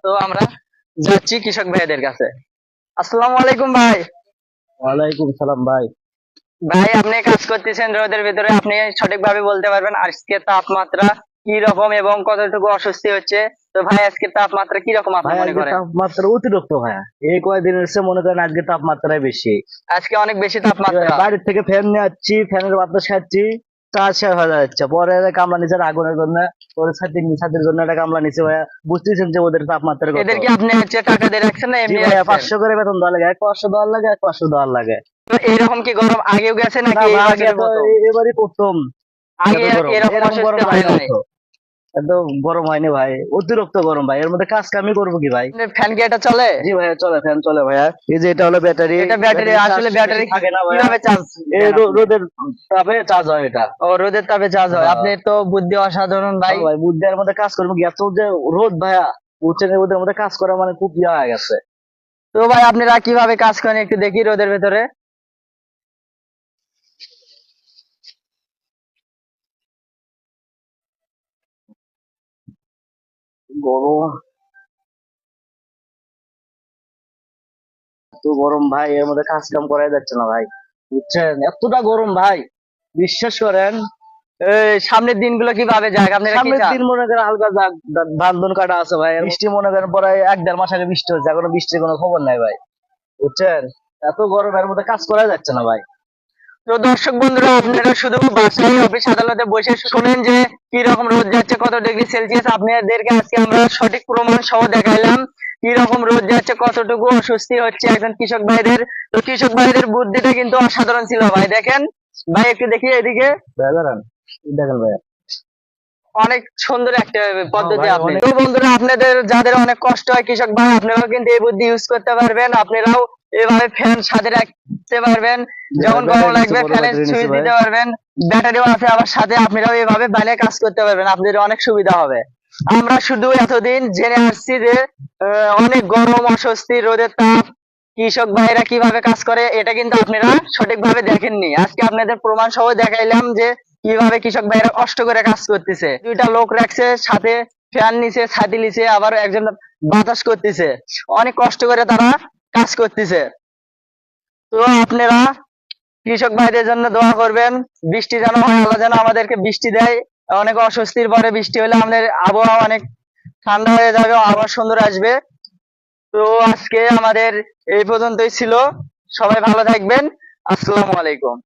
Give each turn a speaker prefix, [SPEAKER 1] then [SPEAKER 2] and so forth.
[SPEAKER 1] তো আমরা যাচ্ছি কৃষক ভাইদের কাছে। আসসালামু আলাইকুম ভাই।
[SPEAKER 2] ওয়ালাইকুম সালাম ভাই।
[SPEAKER 1] ভাই আপনি কাজ করতেছেন রোদের ভিতরে, আপনি সঠিকভাবে বলতে পারবেন আজকে তাপমাত্রা কি রকম এবং কতটুকু অস্বস্তি হচ্ছে? তো ভাই আজকে তাপমাত্রা কি রকম আপনি
[SPEAKER 2] ভাই
[SPEAKER 1] মনে
[SPEAKER 2] আজকে
[SPEAKER 1] করেন?
[SPEAKER 2] তাপমাত্রা অতিরিক্ত ভাইয়া, এই কয়েকদিনের এসে মনে করেন আজকে তাপমাত্রায় বেশি।
[SPEAKER 1] আজকে অনেক বেশি তাপমাত্রা।
[SPEAKER 2] বাড়ির থেকে ফ্যান নিয়ে যাচ্ছি, ফ্যানের বাতাস খাচ্ছি, কাজ শেষ হয়ে যাচ্ছে। পরে কামলা নিচে আগুনের জন্য, পরে ছাতির জন্য একটা কামলা নিচে ভাইয়া। বুঝতেছেন যে ওদের তাপমাত্রা কত।
[SPEAKER 1] এদেরকে আপনি হচ্ছে টাকা দিয়ে রাখছেন না
[SPEAKER 2] জি
[SPEAKER 1] এমনি
[SPEAKER 2] ভাইয়া,
[SPEAKER 1] রাখছেন?
[SPEAKER 2] 500 করে বেতন দেওয়া লাগে, এক 500 দেওয়ার লাগে, এক 500 দেওয়ার লাগে।
[SPEAKER 1] তো এরকম কি গরম আগেও গেছে
[SPEAKER 2] না
[SPEAKER 1] নাকি এই
[SPEAKER 2] ভাই, আগে
[SPEAKER 1] বছরের
[SPEAKER 2] তো
[SPEAKER 1] মতো?
[SPEAKER 2] এবারই প্রথম
[SPEAKER 1] আগে
[SPEAKER 2] এত গরম।
[SPEAKER 1] এরকম
[SPEAKER 2] এরকম
[SPEAKER 1] অস্বস্তি
[SPEAKER 2] গরম
[SPEAKER 1] হয়
[SPEAKER 2] আগে
[SPEAKER 1] নাই?
[SPEAKER 2] হতো। এত গরম হয়নি ভাই, অতিরিক্ত গরম ভাই। এর মধ্যে কাজ কামই করবো কি ভাই?
[SPEAKER 1] ফ্যান কি এটা চলে?
[SPEAKER 2] জি ভাইয়া চলে, ফ্যান চলে ভাইয়া। এই যে এটা হলো ব্যাটারি।
[SPEAKER 1] এটা ব্যাটারি, আসলে ব্যাটারি
[SPEAKER 2] থাকে না ভাইয়া,
[SPEAKER 1] কিভাবে চার্জ
[SPEAKER 2] এই
[SPEAKER 1] দেন আপনি?
[SPEAKER 2] রোদের তাপে চার্জ হয় এটা।
[SPEAKER 1] ও রোদের তাপে চার্জ হয়।
[SPEAKER 2] হ্যাঁ।
[SPEAKER 1] আপনি তো বুদ্ধি অসাধারণ ভাই।
[SPEAKER 2] ভাই বুদ্ধি এর মধ্যে কাজ করবো কি? এত যে রোদ ভাইয়া, উঠছে রোদের মধ্যে কাজ করা মানে খুব ইয়ে হয়ে গেছে।
[SPEAKER 1] তো ভাই আপনারা কিভাবে কাজ করেন একটু দেখি রোদের ভেতরে।
[SPEAKER 2] গরম, এত গরম ভাই, এর মধ্যে কাজ কাম করাই যাচ্ছে না ভাই, বুঝছেন? এতটা গরম ভাই, বিশ্বাস করেন।
[SPEAKER 1] সামনের দিনগুলো কিভাবে যায় আপনারা কি
[SPEAKER 2] সামনের
[SPEAKER 1] চান?
[SPEAKER 2] দিন মনে করেন হালকা ধান ধুন কাটা আছে ভাই। বৃষ্টি মনে করেন পরে 1-1.5 মাস আগে বৃষ্টি হচ্ছে, এখনো বৃষ্টির কোনো খবর নাই ভাই, বুঝছেন? এত গরম, এর মধ্যে কাজ করা যাচ্ছে না ভাই।
[SPEAKER 1] তো দর্শক বন্ধুরা আপনারা শুধু বাসায় অফিস আদালতে বসে শুনেন যে কি রকম রোদ যাচ্ছে, কত ডিগ্রি সেলসিয়াস। আপনাদেরকে আজকে আমরা সঠিক প্রমাণ সহ দেখাইলাম কি রকম রোদ যাচ্ছে, কতটুকু অস্বস্তি হচ্ছে একজন কৃষক ভাইদের। তো কৃষক ভাইদের বুদ্ধিটা কিন্তু অসাধারণ ছিল ভাই। দেখেন ভাই একটু দেখি এদিকে,
[SPEAKER 2] ভাই দাঁড়ান, এই দেখেন ভাই।
[SPEAKER 1] অনেক সুন্দর একটা পদ্ধতি
[SPEAKER 2] ভাই
[SPEAKER 1] আপনি।
[SPEAKER 2] অনেক।
[SPEAKER 1] তো বন্ধুরা আপনাদের যাদের অনেক কষ্ট হয় কৃষক ভাই, আপনারাও কিন্তু এই বুদ্ধি ইউজ করতে পারবেন। আপনারাও এভাবে ফ্যান সাথে রাখতে পারবেন, যখন গরম
[SPEAKER 2] ব্যাটারি নিচ্ছে,
[SPEAKER 1] লাগবে
[SPEAKER 2] বড়
[SPEAKER 1] ফ্যানের
[SPEAKER 2] ব্যাটারি নিচ্ছে
[SPEAKER 1] সুইচ
[SPEAKER 2] ভাই।
[SPEAKER 1] দিতে পারবেন। ব্যাটারিও আছে আবার সাথে, আপনারাও এভাবে বাইরে কাজ করতে পারবেন, আপনাদের অনেক সুবিধা হবে। আমরা শুধু এতদিন জেনে আসছি যে অনেক গরম, অস্বস্তি, রোদের তাপ, কৃষক ভাইরা কিভাবে কাজ করে, এটা কিন্তু আপনারা সঠিকভাবে দেখেননি। আজকে আপনাদের প্রমাণ সহ দেখাইলাম যে কিভাবে কৃষক ভাইরা কষ্ট করে কাজ করতেছে। দুইটা লোক রাখছে সাথে, ফ্যান নিচে, ছাতি নিচে, আবার একজন বাতাস করতেছে। অনেক কষ্ট করে তারা কাজ করতেছে। তো আপনারা কৃষক ভাইদের জন্য দোয়া করবেন, বৃষ্টি যেন হয়, আল্লাহ যেন আমাদেরকে বৃষ্টি দেয়। অনেক অস্বস্তির পরে বৃষ্টি হলে আমাদের আবহাওয়া অনেক ঠান্ডা হয়ে যাবে, আবার সুন্দর আসবে। তো আজকে আমাদের এই পর্যন্তই ছিল। সবাই ভালো থাকবেন। আসসালামু আলাইকুম।